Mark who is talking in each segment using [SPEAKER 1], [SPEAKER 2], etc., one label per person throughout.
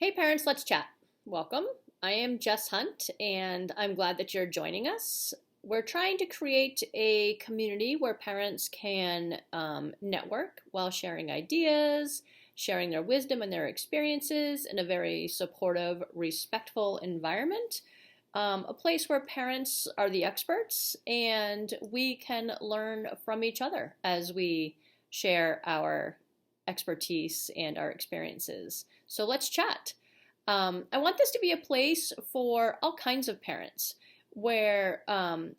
[SPEAKER 1] Hey parents, let's chat. Welcome. I am Jess Hunt, and I'm glad that you're joining us. We're trying to create a community where parents can network while sharing ideas, sharing their wisdom and their experiences in a very supportive, respectful environment. A place where parents are the experts and we can learn from each other as we share our expertise and our experiences. So let's chat. I want this to be a place for all kinds of parents where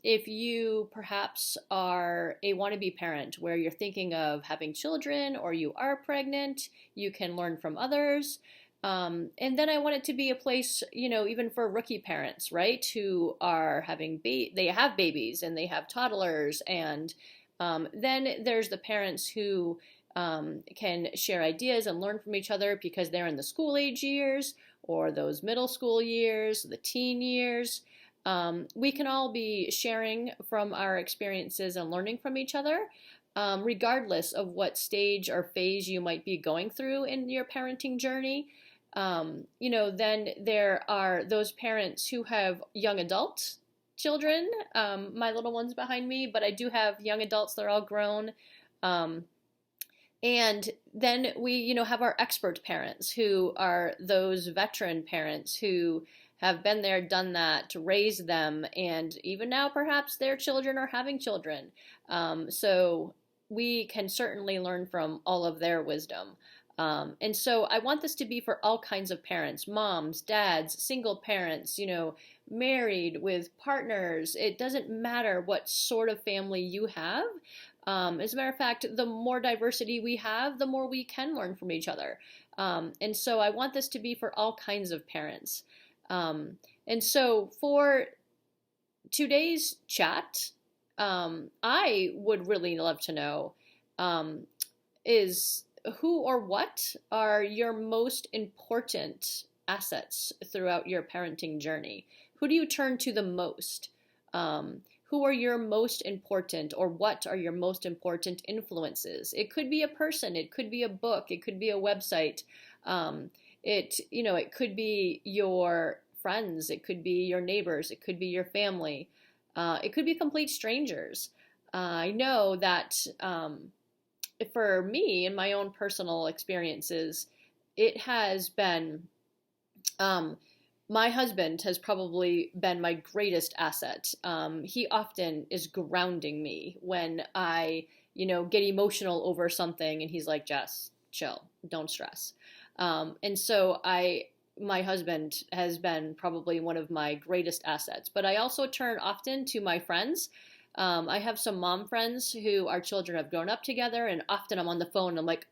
[SPEAKER 1] if you perhaps are a wannabe parent where you're thinking of having children or you are pregnant, you can learn from others. And then I want it to be a place, even for rookie parents, right, who are they have babies and they have toddlers, and then there's the parents who can share ideas and learn from each other because they're in the school age years or those middle school years, the teen years. We can all be sharing from our experiences and learning from each other, regardless of what stage or phase you might be going through in your parenting journey. Then there are those parents who have young adult children, my little ones behind me, but I do have young adults that are all grown. And then we, have our expert parents who are those veteran parents who have been there, done that, to raise them, and even now perhaps their children are having children. So we can certainly learn from all of their wisdom. And so I want this to be for all kinds of parents, moms, dads, single parents, married with partners. It doesn't matter what sort of family you have. As a matter of fact, the more diversity we have, the more we can learn from each other. And so I want this to be for all kinds of parents. And so for today's chat, I would really love to know is who or what are your most important assets throughout your parenting journey? Who do you turn to the most? Who are your most important, or what are your most important influences? It could be a person, it could be a book, it could be a website. It could be your friends, it could be your neighbors, it could be your family, it could be complete strangers. I know that for me, in my own personal experiences, it has been my husband has probably been my greatest asset. He often is grounding me when I, get emotional over something, and he's like, Jess, chill, don't stress. And so my husband has been probably one of my greatest assets. But I also turn often to my friends. I have some mom friends who our children have grown up together, and often I'm on the phone and I'm like,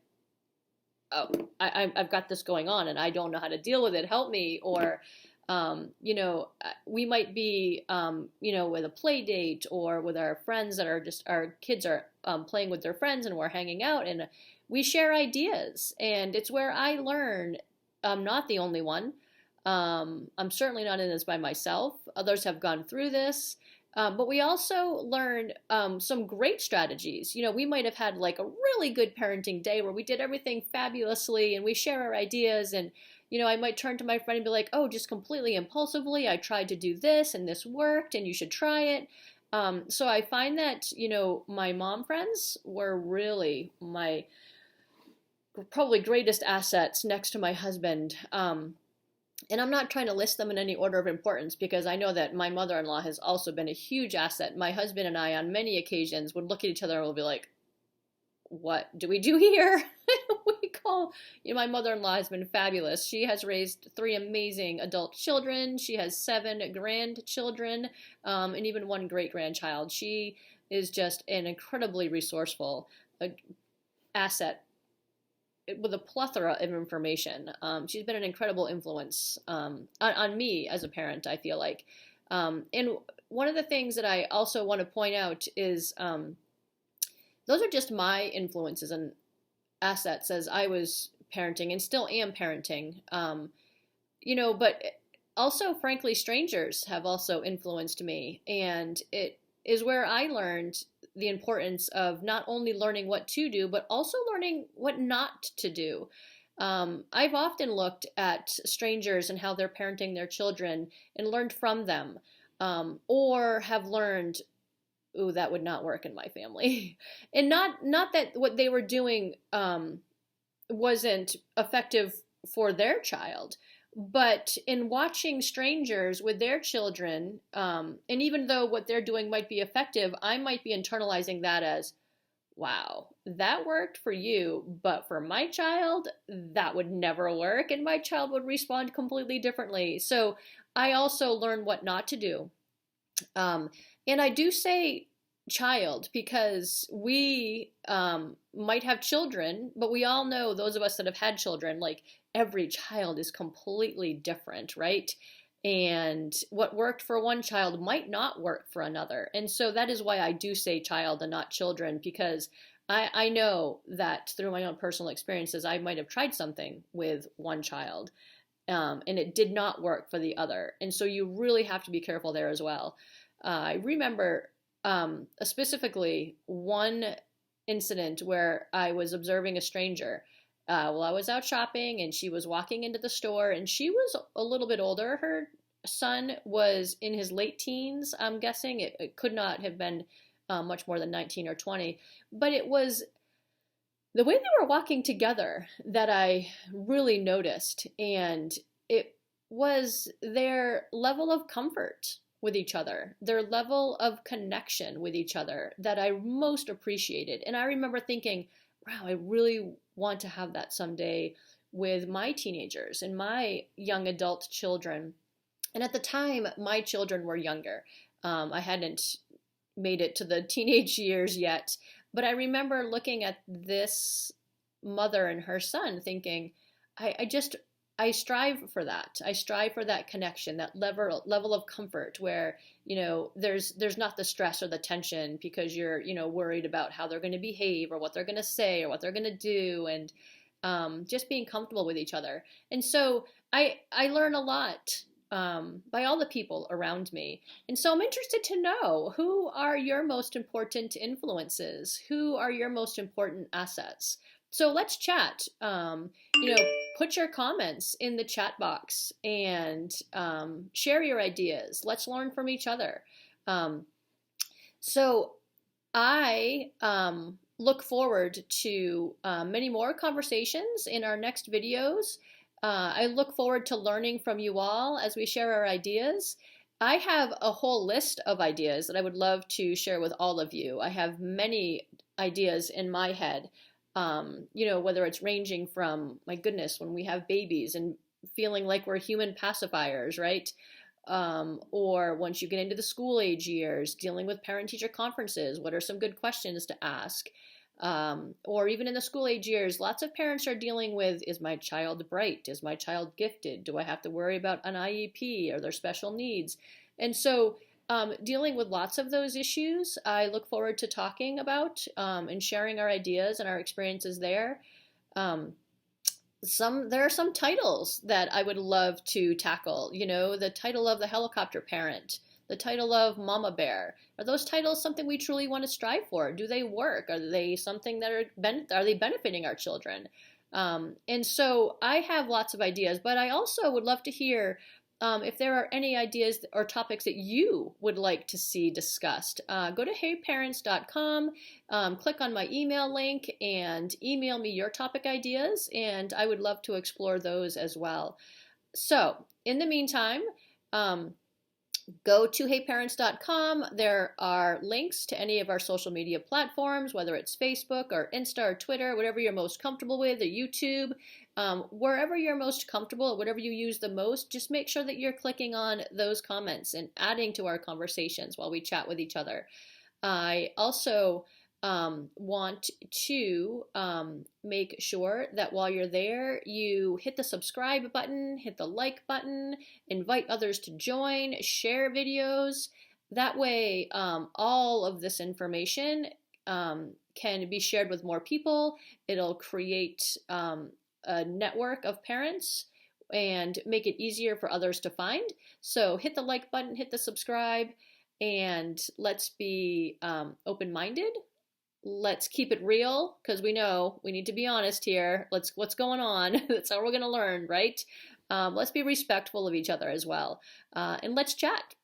[SPEAKER 1] oh, I've got this going on and I don't know how to deal with it. Help me. Or, we might be, with a play date or with our friends that are just, our kids are playing with their friends and we're hanging out and we share ideas. And it's where I learn. I'm not the only one. I'm certainly not in this by myself. Others have gone through this. But we also learned some great strategies. We might have had like a really good parenting day where we did everything fabulously and we share our ideas. And, I might turn to my friend and be like, oh, just completely impulsively, I tried to do this and this worked and you should try it. So I find that, my mom friends were really my probably greatest assets next to my husband. And I'm not trying to list them in any order of importance because I know that my mother-in-law has also been a huge asset. My husband and I, on many occasions, would look at each other and we'll be like, what do we do here? My mother-in-law has been fabulous. She has raised 3 amazing adult children. She has 7 grandchildren, and even 1 great-grandchild. She is just an incredibly resourceful asset with a plethora of information. She's been an incredible influence on me as a parent, I feel like. And one of the things that I also want to point out is those are just my influences and assets as I was parenting and still am parenting. But also, frankly, strangers have also influenced me. And it is where I learned the importance of not only learning what to do, but also learning what not to do. I've often looked at strangers and how they're parenting their children and learned from them, or have learned, ooh, that would not work in my family. And not that what they were doing wasn't effective for their child, but in watching strangers with their children, and even though what they're doing might be effective, I might be internalizing that as, wow, that worked for you, but for my child, that would never work, and my child would respond completely differently. So I also learn what not to do. Um, and I do say child because we might have children, but we all know, those of us that have had children, like every child is completely different, right? And what worked for one child might not work for another. And so that is why I do say child and not children, because I know that through my own personal experiences, I might have tried something with one child, and it did not work for the other. And so you really have to be careful there as well. I remember specifically one incident where I was observing a stranger. While I was out shopping, and she was walking into the store, and she was a little bit older. Her son was in his late teens, I'm guessing. It could not have been much more than 19 or 20. But it was the way they were walking together that I really noticed. And it was their level of comfort with each other, their level of connection with each other that I most appreciated. And I remember thinking, wow, I really want to have that someday with my teenagers and my young adult children. And at the time, my children were younger. I hadn't made it to the teenage years yet, but I remember looking at this mother and her son thinking, I just, I strive for that. I strive for that connection, that level of comfort where, there's not the stress or the tension because you're, worried about how they're going to behave or what they're going to say or what they're going to do, and just being comfortable with each other. And so I learn a lot by all the people around me. And so I'm interested to know, who are your most important influences? Who are your most important assets? So let's chat. Put your comments in the chat box and share your ideas. Let's learn from each other. Um, so I look forward to many more conversations in our next videos. I look forward to learning from you all as we share our ideas. I have a whole list of ideas that I would love to share with all of you. I have many ideas in my head, whether it's ranging from, my goodness, when we have babies and feeling like we're human pacifiers, right? Or once you get into the school age years, dealing with parent-teacher conferences, what are some good questions to ask? Or even in the school age years, lots of parents are dealing with, is my child bright? Is my child gifted? Do I have to worry about an IEP? Are there special needs? And so dealing with lots of those issues, I look forward to talking about and sharing our ideas and our experiences there. There are some titles that I would love to tackle. The title of the helicopter parent, the title of Mama Bear. Are those titles something we truly want to strive for? Do they work? Are they something that are they benefiting our children? And so I have lots of ideas, but I also would love to hear if there are any ideas or topics that you would like to see discussed. Go to heyparents.com, click on my email link, and email me your topic ideas, and I would love to explore those as well. So, in the meantime, go to heyparents.com. There are links to any of our social media platforms, whether it's Facebook or Insta or Twitter, whatever you're most comfortable with, or YouTube. Wherever you're most comfortable, whatever you use the most, just make sure that you're clicking on those comments and adding to our conversations while we chat with each other. I also want to make sure that while you're there, you hit the subscribe button, hit the like button, invite others to join, share videos. That way, all of this information can be shared with more people. It'll create a network of parents and make it easier for others to find. So hit the like button, hit the subscribe, and let's be open-minded, let's keep it real because we know we need to be honest here. What's going on? That's how we're going to learn, right? Let's be respectful of each other as well, and let's chat.